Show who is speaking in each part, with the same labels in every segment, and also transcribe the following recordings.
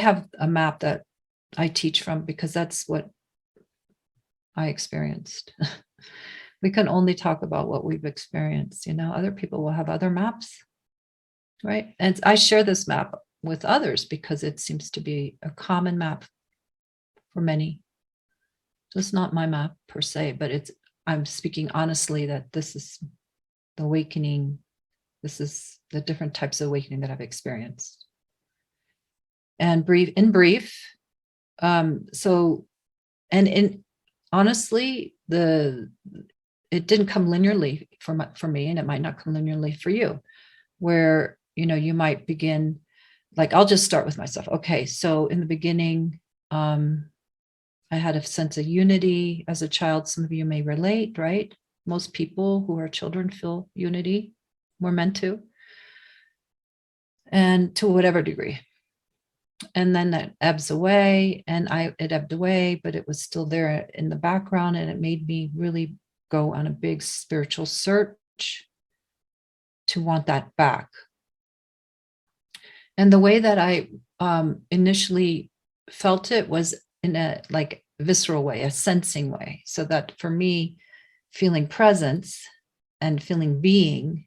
Speaker 1: have a map that I teach from because that's what I experienced. We can only talk about what we've experienced. Other people will have other maps, right? And I share this map with others because it seems to be a common map for many. So it's not my map per se, but I'm speaking honestly that this is the awakening. This is the different types of awakening that I've experienced. And in brief, honestly, it didn't come linearly for me, and it might not come linearly for you, where you might begin, like, I'll just start with myself. Okay, so in the beginning, I had a sense of unity as a child. Some of you may relate, right? Most people who are children feel unity. We're meant to, and to whatever degree. And then that ebbs away, and it ebbed away, but it was still there in the background, and it made me really go on a big spiritual search to want that back. And the way that I initially felt it was in a like visceral way, a sensing way. So that for me, feeling presence and feeling being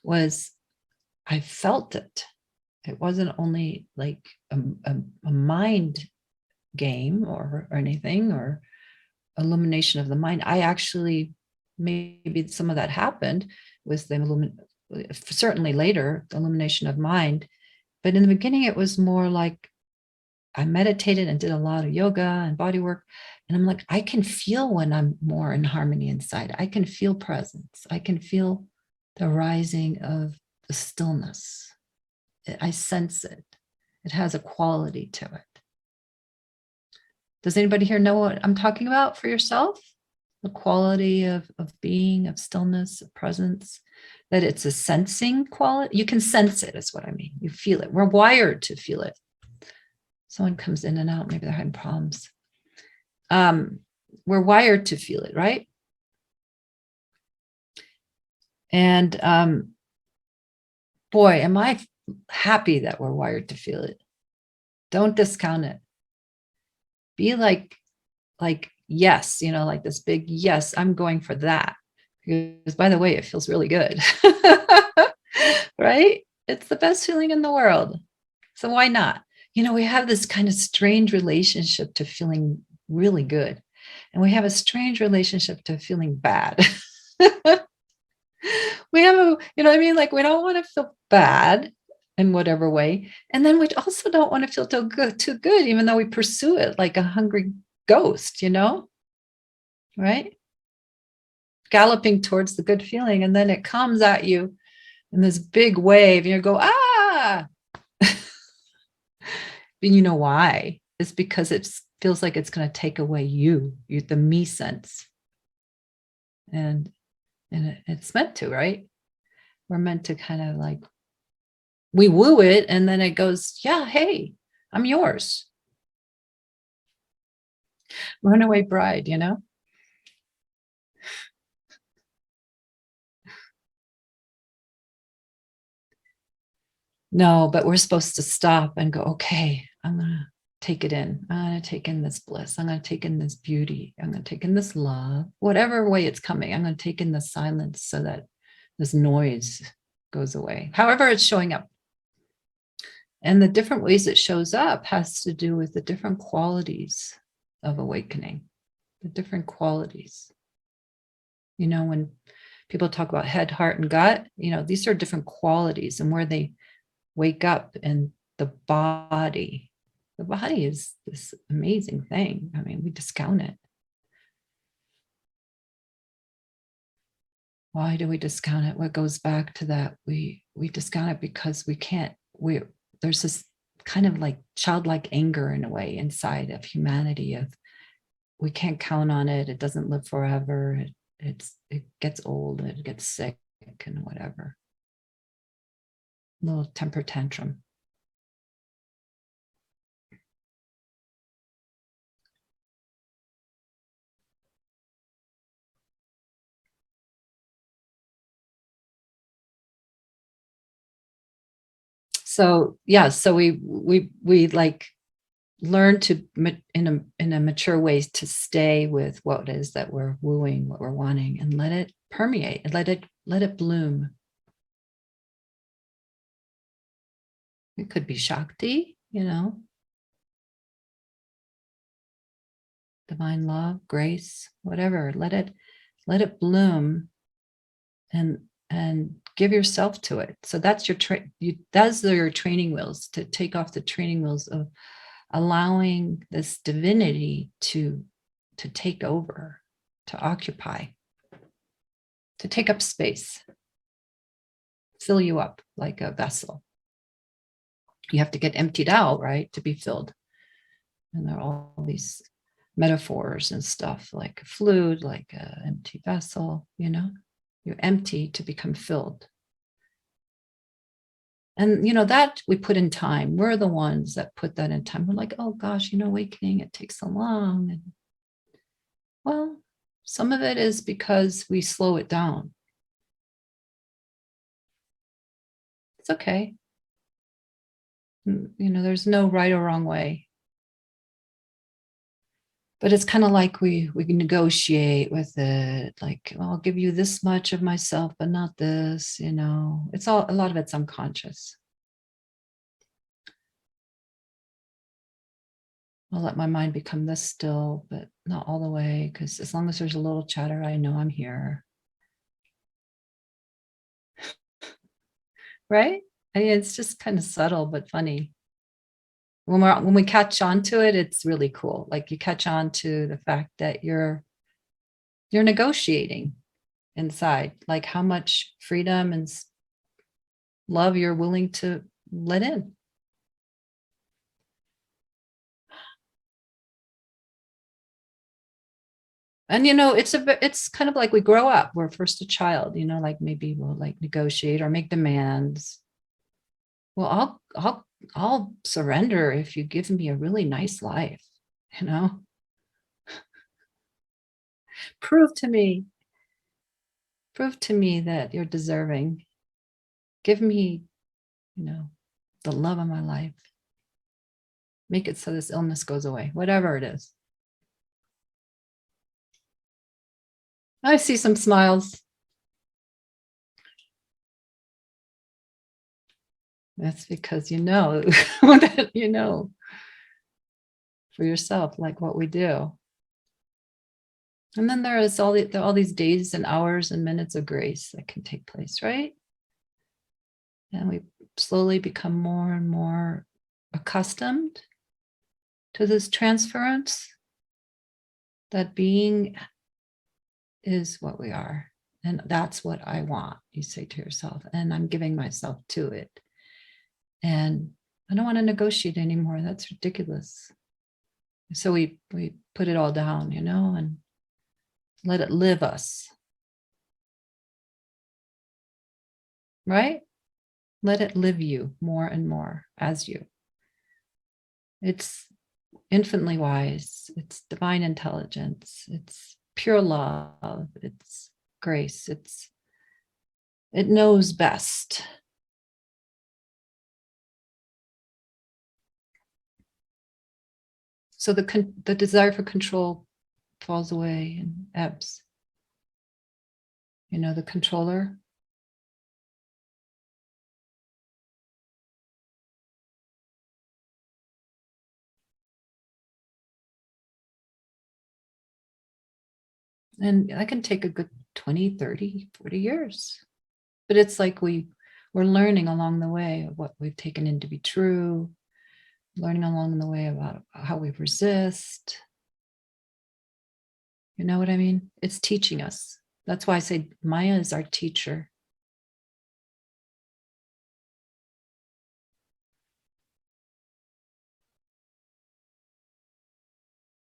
Speaker 1: was, I felt it. It wasn't only like a mind game or anything, or illumination of the mind. I actually, maybe some of that happened with certainly later, the illumination of mind. But in the beginning, it was more like I meditated and did a lot of yoga and body work. And I'm like, I can feel when I'm more in harmony inside. I can feel presence. I can feel the rising of the stillness. I sense it. It has a quality to it. Does anybody here know what I'm talking about for yourself? The quality of being, of stillness, of presence, that it's a sensing quality. You can sense it, is what I mean. You feel it. We're wired to feel it. Someone comes in and out, maybe they're having problems. We're wired to feel it, right? And boy, am I happy that we're wired to feel it. Don't discount it. Be like yes, like this big yes, I'm going for that. Because by the way, it feels really good. Right? It's the best feeling in the world. So why not? We have this kind of strange relationship to feeling really good. And we have a strange relationship to feeling bad. We have what I mean? Like, we don't want to feel bad in whatever way. And then we also don't want to feel too good, even though we pursue it like a hungry ghost, right? Galloping towards the good feeling. And then it comes at you in this big wave, and you go, ah. And you know why? It's because it feels like it's going to take away the me sense. And it's meant to, right? We're meant to kind of like, we woo it, and then it goes, yeah, hey, I'm yours. Runaway bride, No, but we're supposed to stop and go, okay, I'm going to take it in. I'm going to take in this bliss. I'm going to take in this beauty. I'm going to take in this love, whatever way it's coming. I'm going to take in the silence so that this noise goes away, however it's showing up. And the different ways it shows up has to do with the different qualities of awakening, the different qualities. When people talk about head, heart, and gut, these are different qualities, and where they wake up in the body. The body is this amazing thing. I mean, we discount it. Why do we discount it? What goes back to that? We discount it because there's this kind of like childlike anger in a way inside of humanity of, we can't count on it. It doesn't live forever. It gets old, it gets sick and whatever. Little temper tantrum. So yeah, so we like learn to in a mature way to stay with what it is that we're wooing, what we're wanting, and let it permeate and let it bloom. It could be Shakti, divine love, grace, whatever. Let it bloom and give yourself to it. So that's those are your training wheels, to take off the training wheels of allowing this divinity to take over, to occupy, to take up space, fill you up like a vessel. You have to get emptied out, right, to be filled. And there are all these metaphors and stuff, like a flute, like an empty vessel, You're empty to become filled. And, that we put in time. We're the ones that put that in time. We're like, oh gosh, awakening, it takes so long. And well, some of it is because we slow it down. It's okay. There's no right or wrong way. But it's kind of like we negotiate with it, like, well, I'll give you this much of myself, but not this, It's a lot of it's unconscious. I'll let my mind become this still, but not all the way, because as long as there's a little chatter, I know I'm here. Right? I mean, it's just kind of subtle, but funny. When we catch on to it, it's really cool. Like you catch on to the fact that you're negotiating inside, like how much freedom and love you're willing to let in. And it's kind of like we grow up. We're first a child, like maybe we'll like negotiate or make demands. Well, I'll surrender if you give me a really nice life, you know. Prove to me that you're deserving. Give me, the love of my life. Make it so this illness goes away, whatever it is. I see some smiles. That's because that for yourself, like what we do. And then there is all these days and hours and minutes of grace that can take place, right? And we slowly become more and more accustomed to this transference, that being is what we are. And that's what I want, you say to yourself. And I'm giving myself to it. And I don't want to negotiate anymore. That's ridiculous. So we put it all down, and let it live us. Right? Let it live you more and more as you. It's infinitely wise. It's divine intelligence. It's pure love. It's grace. It knows best. So the desire for control falls away and ebbs. The controller. And that can take a good 20, 30, 40 years. But it's like we're learning along the way of what we've taken in to be true, learning along the way about how we resist. You know what I mean? It's teaching us. That's why I say Maya is our teacher.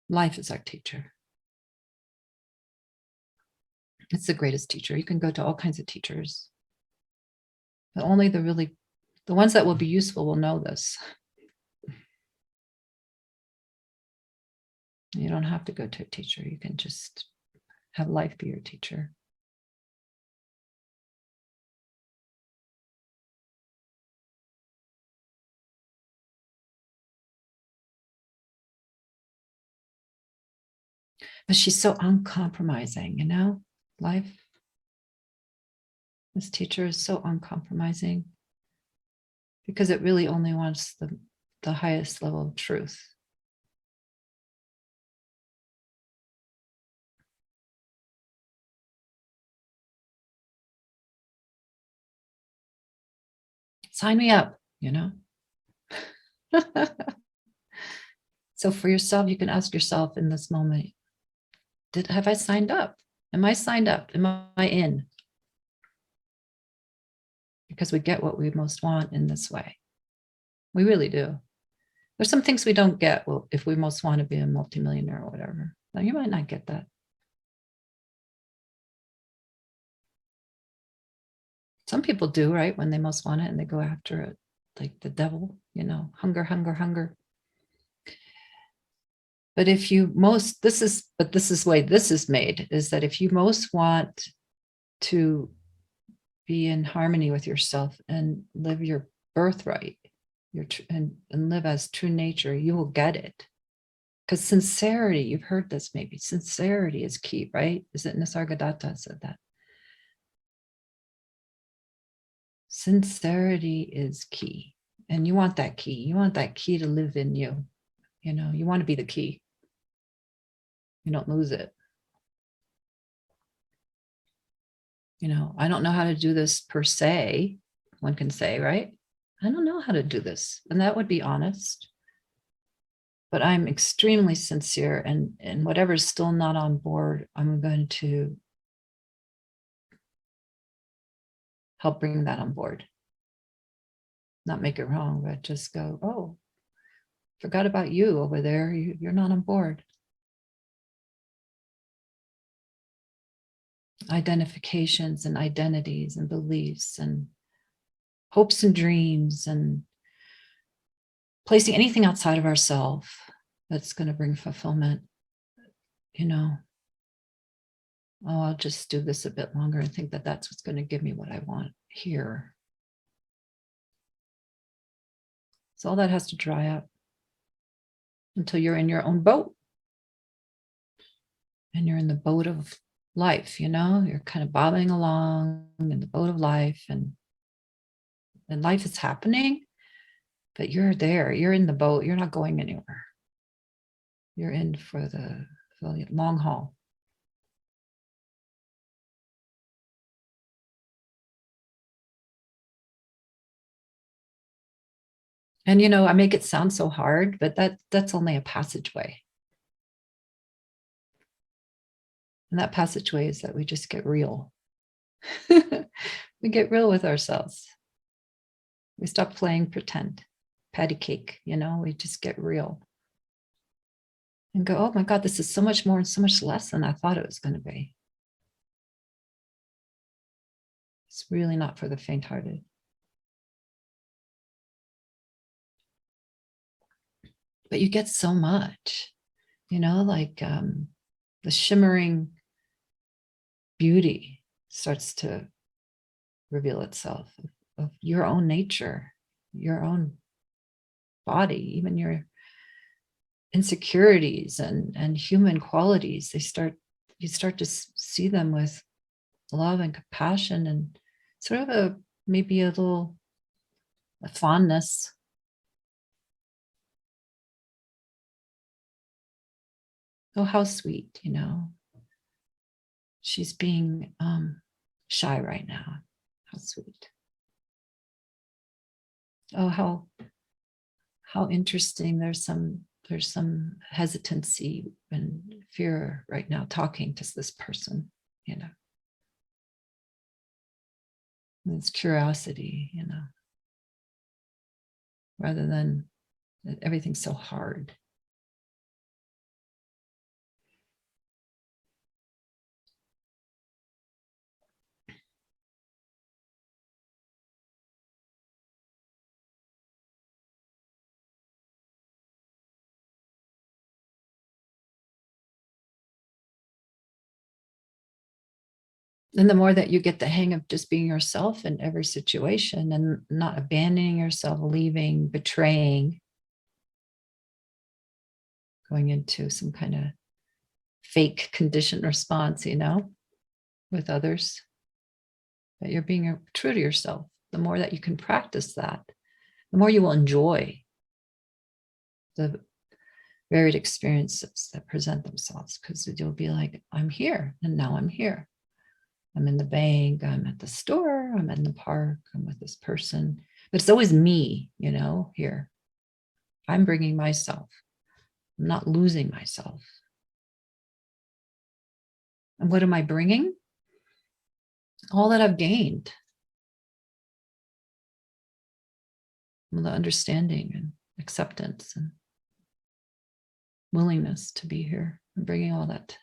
Speaker 1: Life is our teacher. It's the greatest teacher. You can go to all kinds of teachers, but only the ones that will be useful will know this. You don't have to go to a teacher. You can just have life be your teacher. But she's so uncompromising, life. This teacher is so uncompromising because it really only wants the highest level of truth. Sign me up. So for yourself, you can ask yourself in this moment, have I signed up? Am I signed up? Am I in? Because we get what we most want in this way. We really do. There's some things we don't get. Well, if we most want to be a multimillionaire or whatever, now you might not get that. Some people do, right? When they most want it and they go after it like the devil, hunger, hunger, hunger. But if you this is the way this is made, is that if you most want to be in harmony with yourself and live your birthright, and live as true nature, you will get it. Because sincerity, you've heard this maybe, sincerity is key, right? Is it Nisargadatta said that? Sincerity is key. And you want that key. You want that key to live in you. You want to be the key. You don't lose it. I don't know how to do this per se, one can say, right? I don't know how to do this. And that would be honest. But I'm extremely sincere, and whatever's still not on board, I'm going to help bring that on board. Not make it wrong, but just go, oh, forgot about you over there. You're not on board. Identifications and identities and beliefs and hopes and dreams and placing anything outside of ourselves that's going to bring fulfillment. Oh, I'll just do this a bit longer and think that that's what's going to give me what I want here. So all that has to dry up until you're in your own boat. And you're in the boat of life, you're kind of bobbing along in the boat of life, and life is happening, but you're there, you're in the boat, you're not going anywhere. You're in for the long haul. And I make it sound so hard, but that's only a passageway. And that passageway is that we just get real. We get real with ourselves. We stop playing pretend, patty cake, we just get real. And go, oh my God, this is so much more and so much less than I thought it was going to be. It's really not for the faint-hearted. But you get so much, like the shimmering beauty starts to reveal itself of your own nature, your own body, even your insecurities and human qualities. You start to see them with love and compassion and sort of maybe a little fondness. Oh, how sweet, she's being shy right now. How sweet. Oh, how interesting. There's some hesitancy and fear right now talking to this person, It's curiosity, rather than everything's so hard. And the more that you get the hang of just being yourself in every situation and not abandoning yourself, leaving, betraying, going into some kind of fake conditioned response, with others. That you're being true to yourself. The more that you can practice that, the more you will enjoy the varied experiences that present themselves, because you'll be like, I'm here, and now I'm here. I'm in the bank, I'm at the store, I'm in the park, I'm with this person. But it's always me, here. I'm bringing myself. I'm not losing myself. And what am I bringing? All that I've gained. The understanding and acceptance and willingness to be here. I'm bringing all that